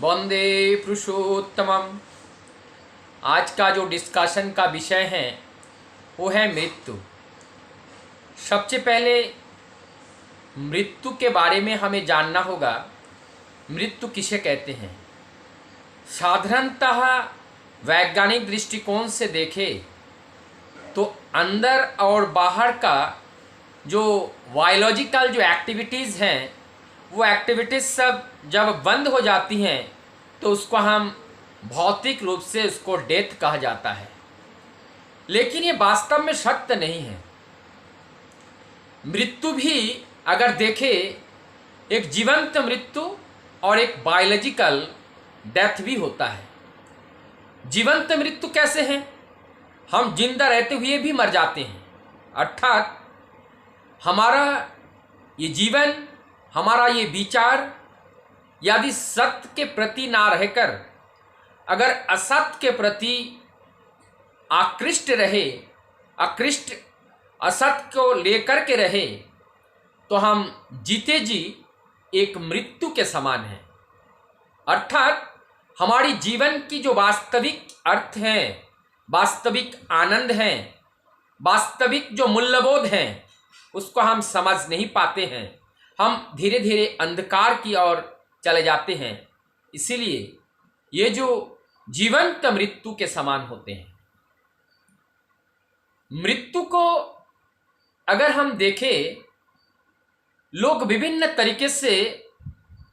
वंदे पुरुषोत्तमम। आज का जो डिस्कशन का विषय है वो है मृत्यु। सबसे पहले मृत्यु के बारे में हमें जानना होगा, मृत्यु किसे कहते हैं। साधारणतः वैज्ञानिक दृष्टिकोण से देखें तो अंदर और बाहर का जो बायोलॉजिकल जो एक्टिविटीज़ हैं वो एक्टिविटीज़ सब जब बंद हो जाती हैं तो उसको हम भौतिक रूप से उसको डेथ कहा जाता है, लेकिन ये वास्तव में सत्य नहीं है। मृत्यु भी अगर देखें, एक जीवंत मृत्यु और एक बायोलॉजिकल डेथ भी होता है। जीवंत मृत्यु कैसे है? हम जिंदा रहते हुए भी मर जाते हैं, अर्थात हमारा ये जीवन, हमारा ये विचार यदि सत्य के प्रति ना रहकर अगर असत्य के प्रति आकृष्ट रहे, असत्य को लेकर के रहे, तो हम जीते जी एक मृत्यु के समान हैं। अर्थात हमारी जीवन की जो वास्तविक अर्थ हैं, वास्तविक आनंद हैं, वास्तविक जो मूल्यबोध हैं, उसको हम समझ नहीं पाते हैं। हम धीरे धीरे अंधकार की ओर चले जाते हैं। इसीलिए ये जो जीवंत मृत्यु के समान होते हैं। मृत्यु को अगर हम देखें, लोग विभिन्न तरीके से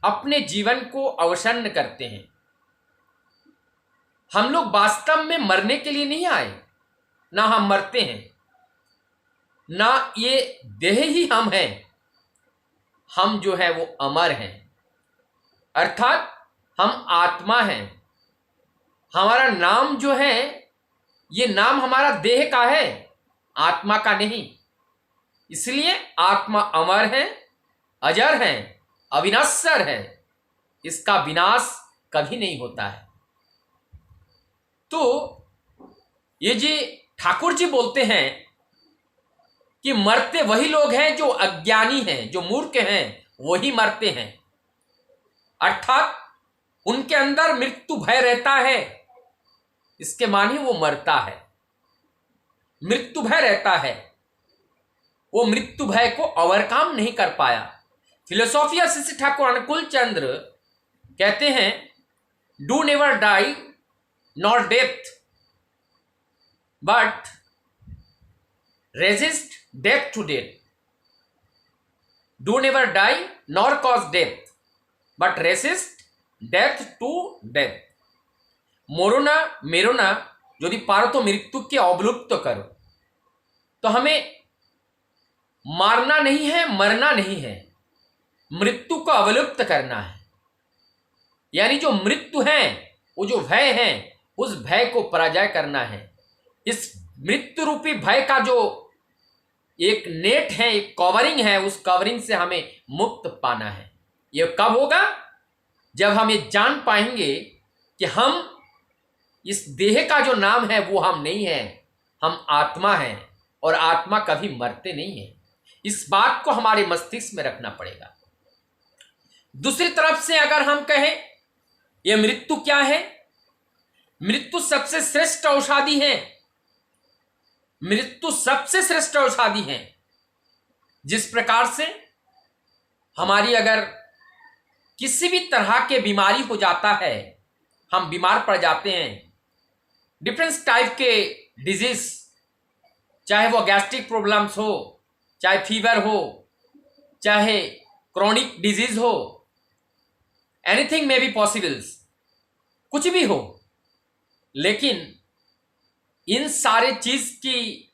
अपने जीवन को अवसन्न करते हैं। हम लोग वास्तव में मरने के लिए नहीं आए, ना हम मरते हैं, ना ये देह ही हम हैं। हम जो है वो अमर हैं, अर्थात हम आत्मा हैं। हमारा नाम जो है, ये नाम हमारा देह का है, आत्मा का नहीं। इसलिए आत्मा अमर है, अजर है, अविनश्वर है। इसका विनाश कभी नहीं होता है। तो ये जी ठाकुर जी बोलते हैं कि मरते वही लोग हैं जो अज्ञानी हैं, जो मूर्ख हैं, वही मरते हैं। अर्थात उनके अंदर मृत्यु भय रहता है, इसके माने वो मरता है। मृत्यु भय रहता है, वो मृत्यु भय को ओवरकम नहीं कर पाया। फिलोसॉफी ऑफ श्री ठाकुर अनुकूल चंद्र कहते हैं, do never die not death but resist death to death. Do never die nor cause death but resist death to death. मोरो ना मेरो ना, यदि पारो तो मृत्यु के अवलुप्त करो। तो हमें मारना नहीं है, मरना नहीं है, मृत्यु को अवलुप्त करना है। यानी जो मृत्यु है, वो जो भय है, उस भय को पराजय करना है। इस मृत्यु रूपी भय का जो एक नेट है, एक कवरिंग है, उस कवरिंग से हमें मुक्त पाना है। ये कब होगा? जब हम ये जान पाएंगे कि हम इस देह का जो नाम है वो हम नहीं है, हम आत्मा हैं, और आत्मा कभी मरते नहीं है। इस बात को हमारे मस्तिष्क में रखना पड़ेगा। दूसरी तरफ से अगर हम कहें ये मृत्यु क्या है? मृत्यु सबसे श्रेष्ठ औषधि है। मृत्यु सबसे श्रेष्ठ औषधि है। जिस प्रकार से हमारी अगर किसी भी तरह के बीमारी हो जाता है, हम बीमार पड़ जाते हैं, डिफरेंट टाइप के डिजीज, चाहे वो गैस्ट्रिक प्रॉब्लम्स हो, चाहे फीवर हो, चाहे क्रॉनिक डिजीज हो, एनीथिंग मे बी पॉसिबल्स, कुछ भी हो, लेकिन इन सारे चीज की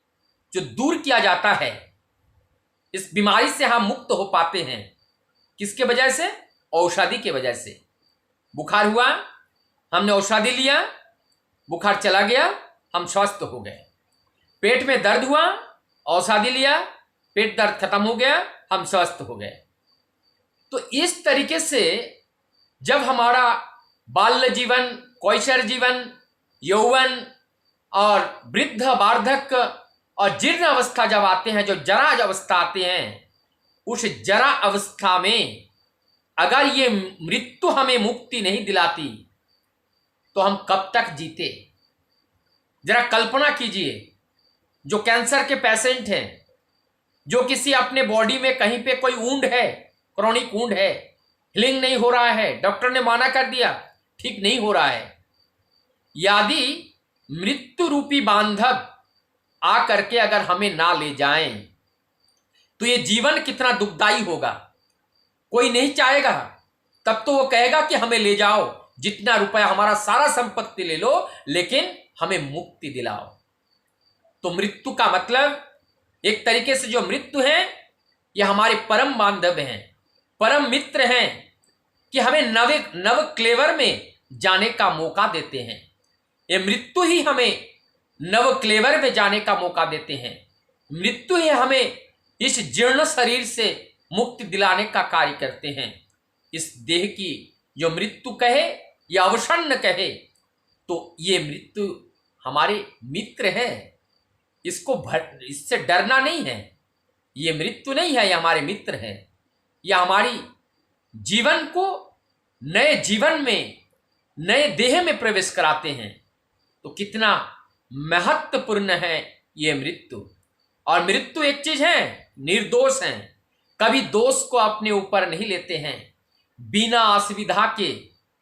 जो दूर किया जाता है, इस बीमारी से हम मुक्त हो पाते हैं। किसके वजह से? औषधि के वजह से। बुखार हुआ, हमने औषधि लिया, बुखार चला गया, हम स्वस्थ हो गए। पेट में दर्द हुआ, औषधि लिया, पेट दर्द खत्म हो गया, हम स्वस्थ हो गए। तो इस तरीके से जब हमारा बाल्य जीवन, कैशोर जीवन, यौवन और वृद्ध, वार्धक्य और जीर्ण अवस्था जब आते हैं, जो जरा अवस्था आते हैं, उस जरा अवस्था में अगर ये मृत्यु हमें मुक्ति नहीं दिलाती तो हम कब तक जीते। जरा कल्पना कीजिए, जो कैंसर के पेशेंट हैं, जो किसी अपने बॉडी में कहीं पे कोई वुंड है, क्रॉनिक वुंड है, हीलिंग नहीं हो रहा है, डॉक्टर ने माना कर दिया ठीक नहीं हो रहा है, यदि मृत्यु रूपी बांधव आ करके अगर हमें ना ले जाएं तो ये जीवन कितना दुखदाई होगा। कोई नहीं चाहेगा, तब तो वो कहेगा कि हमें ले जाओ, जितना रुपया हमारा सारा संपत्ति ले लो, लेकिन हमें मुक्ति दिलाओ। तो मृत्यु का मतलब एक तरीके से जो मृत्यु है ये हमारे परम बांधव हैं, परम मित्र हैं कि हमें नव क्लेवर में जाने का मौका देते हैं। ये मृत्यु ही हमें नव क्लेवर में जाने का मौका देते हैं। मृत्यु ही हमें इस जीर्ण शरीर से मुक्ति दिलाने का कार्य करते हैं। इस देह की जो मृत्यु कहे या अवसन्न कहे, तो ये मृत्यु हमारे मित्र है, इससे डरना नहीं है। ये मृत्यु नहीं है, ये हमारे मित्र है। यह हमारी जीवन को नए जीवन में, नए देह में प्रवेश कराते हैं। तो कितना महत्वपूर्ण है ये मृत्यु। और मृत्यु एक चीज है, निर्दोष है, कभी दोष को अपने ऊपर नहीं लेते हैं। बिना असुविधा के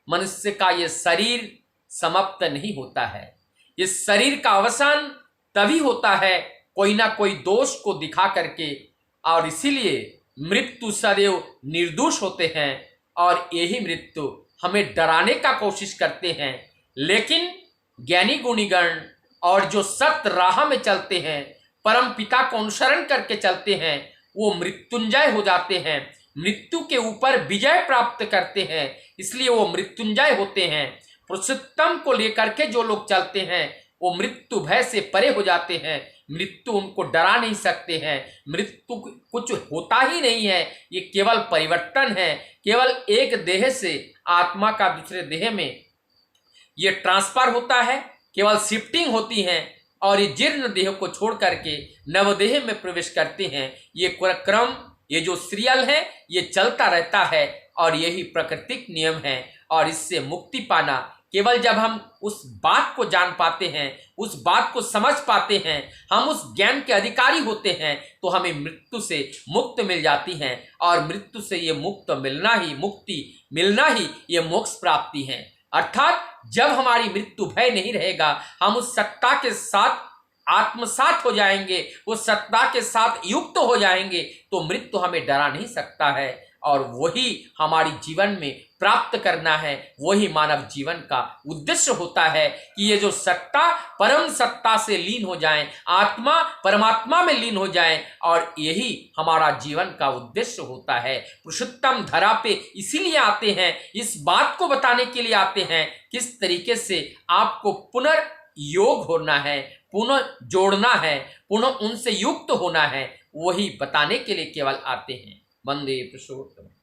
मनुष्य का ये शरीर समाप्त नहीं होता है। इस शरीर का अवसान तभी होता है कोई ना कोई दोष को दिखा करके, और इसीलिए मृत्यु सदैव निर्दोष होते हैं। और यही मृत्यु हमें डराने का कोशिश करते हैं। लेकिन ज्ञानी गुणीगण और जो सत्य राह में चलते हैं, परम पिता को अनुसरण करके चलते हैं, वो मृत्युंजय हो जाते हैं, मृत्यु के ऊपर विजय प्राप्त करते हैं। इसलिए वो मृत्युंजय होते हैं। पुरुषोत्तम को लेकर के जो लोग चलते हैं वो मृत्यु भय से परे हो जाते हैं। मृत्यु उनको डरा नहीं सकते हैं। मृत्यु कुछ होता ही नहीं है, ये केवल परिवर्तन है। केवल एक देह से आत्मा का दूसरे देह में ये ट्रांसफर होता है, केवल शिफ्टिंग होती है, और ये जीर्ण देह को छोड़ करके नवदेह में प्रवेश करते हैं। ये क्रम, ये जो सीरियल है, ये चलता रहता है और यही प्राकृतिक नियम है। और इससे मुक्ति पाना केवल जब हम उस बात को जान पाते हैं, उस बात को समझ पाते हैं, हम उस ज्ञान के अधिकारी होते हैं, तो हमें मृत्यु से मुक्त मिल जाती है। और मृत्यु से ये मुक्ति मिलना ही ये मोक्ष प्राप्ति है। अर्थात जब हमारी मृत्यु भय नहीं रहेगा, हम उस सत्ता के साथ आत्मसात हो जाएंगे, उस सत्ता के साथ युक्त हो जाएंगे, तो मृत्यु हमें डरा नहीं सकता है। और वही हमारी जीवन में प्राप्त करना है, वही मानव जीवन का उद्देश्य होता है कि ये जो सत्ता परम सत्ता से लीन हो जाए, आत्मा परमात्मा में लीन हो जाए, और यही हमारा जीवन का उद्देश्य होता है। पुरुषोत्तम धरा पे इसीलिए आते हैं, इस बात को बताने के लिए आते हैं किस तरीके से आपको पुनर्योग होना है, पुनः जोड़ना है, पुनः उनसे युक्त होना है, वही बताने के लिए केवल आते हैं। वंदे पुरुषोत्तम।